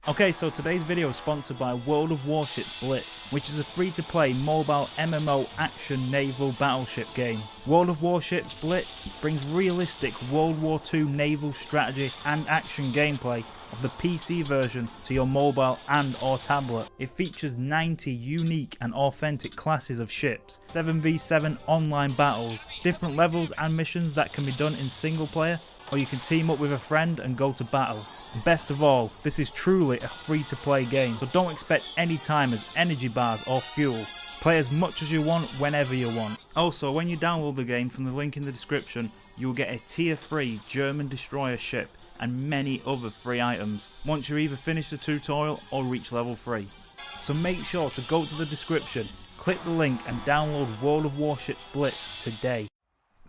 Okay, so today's video is sponsored by World of Warships Blitz, which is a free-to-play mobile MMO action naval battleship game. World of Warships Blitz brings realistic World War II naval strategy and action gameplay of the PC version to your mobile and or tablet. It features 90 unique and authentic classes of ships, 7v7 online battles, different levels and missions that can be done in single player, or you can team up with a friend and go to battle. And best of all, this is truly a free-to-play game, so don't expect any timers, energy bars or fuel. Play as much as you want, whenever you want. Also, when you download the game from the link in the description, you will get a tier 3 German destroyer ship and many other free items once you either finish the tutorial or reach level 3. So make sure to go to the description, click the link and download World of Warships Blitz today.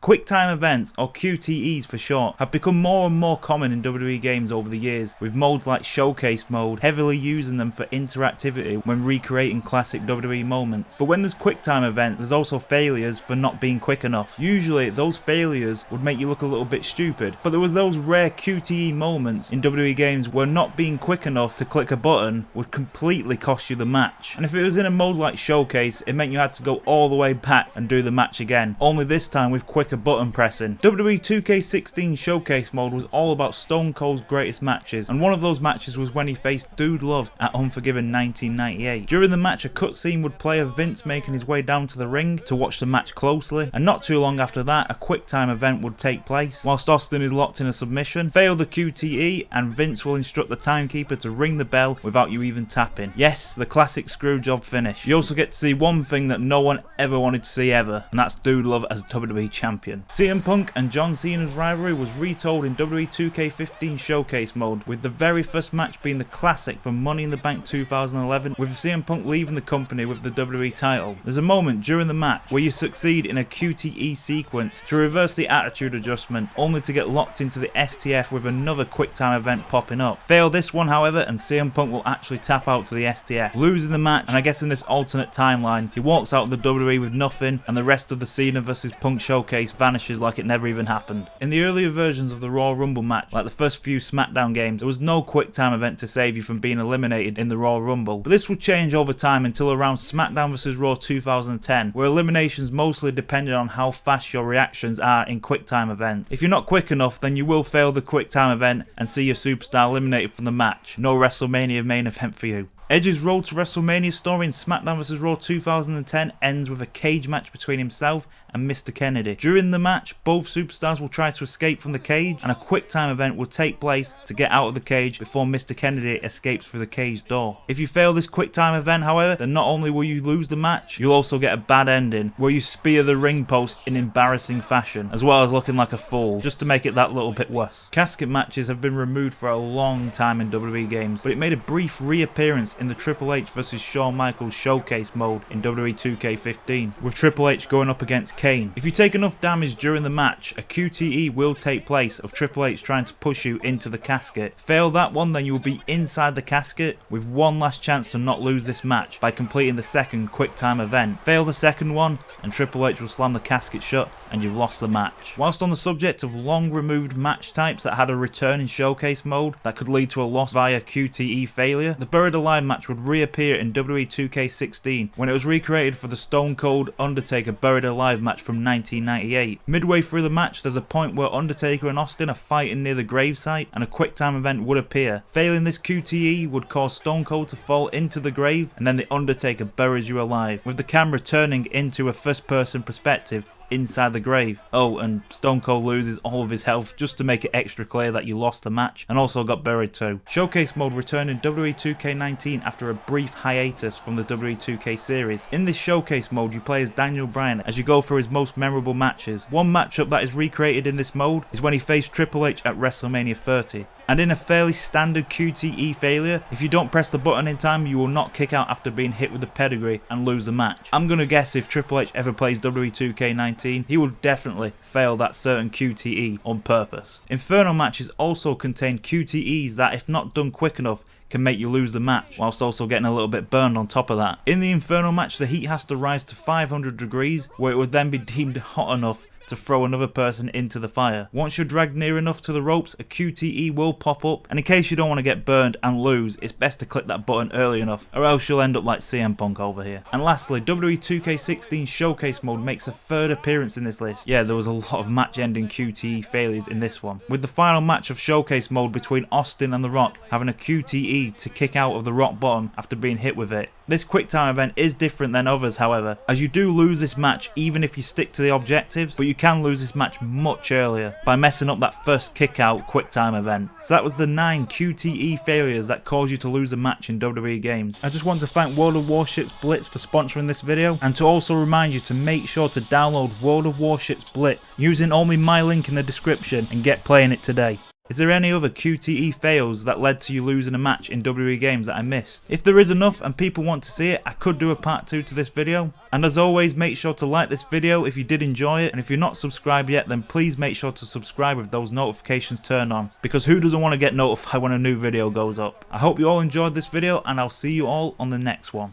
Quick time events, or QTEs for short, have become more and more common in WWE games over the years, with modes like Showcase mode heavily using them for interactivity when recreating classic WWE moments. But when there's quick time events, there's also failures for not being quick enough. Usually those failures would make you look a little bit stupid, but there was those rare QTE moments in WWE games where not being quick enough to click a button would completely cost you the match. And if it was in a mode like Showcase, it meant you had to go all the way back and do the match again, only this time with quicker button pressing. WWE 2K16 Showcase mode was all about Stone Cold's greatest matches, and one of those matches was when he faced Dude Love at Unforgiven 1998. During the match, a cutscene would play of Vince making his way down to the ring to watch the match closely, and not too long after that, a quick time event would take place. Whilst Austin is locked in a submission, fail the QTE, and Vince will instruct the timekeeper to ring the bell without you even tapping. Yes, the classic screwjob finish. You also get to see one thing that no one ever wanted to see ever, and that's Dude Love as WWE Champion. CM Punk and John Cena's rivalry was retold in WWE 2K15 Showcase mode, with the very first match being the classic from Money in the Bank 2011, with CM Punk leaving the company with the WWE title. There's a moment during the match where you succeed in a QTE sequence to reverse the attitude adjustment, only to get locked into the STF with another quick time event popping up. Fail this one, however, and CM Punk will actually tap out to the STF, losing the match, and I guess in this alternate timeline, he walks out of the WWE with nothing, and the rest of the Cena vs Punk Showcase vanishes like it never even happened. In the earlier versions of the Royal Rumble match, like the first few Smackdown games, there was no quick time event to save you from being eliminated in the Royal Rumble, but this would change over time until around Smackdown vs Raw 2010, where eliminations mostly depended on how fast your reactions are in quick time events. If you're not quick enough, then you will fail the quick time event and see your superstar eliminated from the match. No WrestleMania main event for you. Edge's road to WrestleMania story in Smackdown vs Raw 2010 ends with a cage match between himself and Mr. Kennedy. During the match, both superstars will try to escape from the cage, and a quick time event will take place to get out of the cage before Mr. Kennedy escapes through the cage door. If you fail this quick time event, however, then not only will you lose the match, you'll also get a bad ending where you spear the ring post in embarrassing fashion, as well as looking like a fool, just to make it that little bit worse. Casket matches have been removed for a long time in WWE games, but it made a brief reappearance in the Triple H vs Shawn Michaels Showcase mode in WWE 2K15, with Triple H going up against Kane. If you take enough damage during the match, a QTE will take place of Triple H trying to push you into the casket. Fail that one, then you will be inside the casket with one last chance to not lose this match by completing the second quick time event. Fail the second one, and Triple H will slam the casket shut and you've lost the match. Whilst on the subject of long removed match types that had a return in Showcase mode that could lead to a loss via QTE failure, the Buried Alive match would reappear in WWE 2K16 when it was recreated for the Stone Cold Undertaker Buried Alive match from 1998. Midway through the match, there's a point where Undertaker and Austin are fighting near the gravesite, and a quick time event would appear. Failing this QTE would cause Stone Cold to fall into the grave, and then the Undertaker buries you alive, with the camera turning into a first person perspective inside the grave. Oh, and Stone Cold loses all of his health just to make it extra clear that you lost the match and also got buried too. Showcase mode returned in WWE 2K19 after a brief hiatus from the WWE 2K series. In this Showcase mode, you play as Daniel Bryan as you go through his most memorable matches. One matchup that is recreated in this mode is when he faced Triple H at WrestleMania 30. And in a fairly standard QTE failure, if you don't press the button in time, you will not kick out after being hit with the pedigree and lose the match. I'm gonna guess if Triple H ever plays WWE 2K19, he will definitely fail that certain QTE on purpose. Inferno matches also contain QTEs that, if not done quick enough, can make you lose the match, whilst also getting a little bit burned on top of that. In the Inferno match, the heat has to rise to 500 degrees, where it would then be deemed hot enough to throw another person into the fire. Once you're dragged near enough to the ropes, a QTE will pop up, and in case you don't want to get burned and lose, it's best to click that button early enough, or else you'll end up like CM Punk over here. And lastly, WWE 2K16 Showcase Mode makes a third appearance in this list. Yeah, there was a lot of match-ending QTE failures in this one, with the final match of Showcase Mode between Austin and The Rock having a QTE to kick out of the rock bottom after being hit with it. This quick time event is different than others, however, as you do lose this match even if you stick to the objectives, but you can lose this match much earlier by messing up that first kick out quick time event. So that was the 9 QTE failures that caused you to lose a match in WWE Games. I just want to thank World of Warships Blitz for sponsoring this video, and to also remind you to make sure to download World of Warships Blitz using only my link in the description and get playing it today. Is there any other QTE fails that led to you losing a match in WWE Games that I missed? If there is enough and people want to see it, I could do a part 2 to this video. And as always, make sure to like this video if you did enjoy it, and if you're not subscribed yet, then please make sure to subscribe with those notifications turned on, because who doesn't want to get notified when a new video goes up? I hope you all enjoyed this video, and I'll see you all on the next one.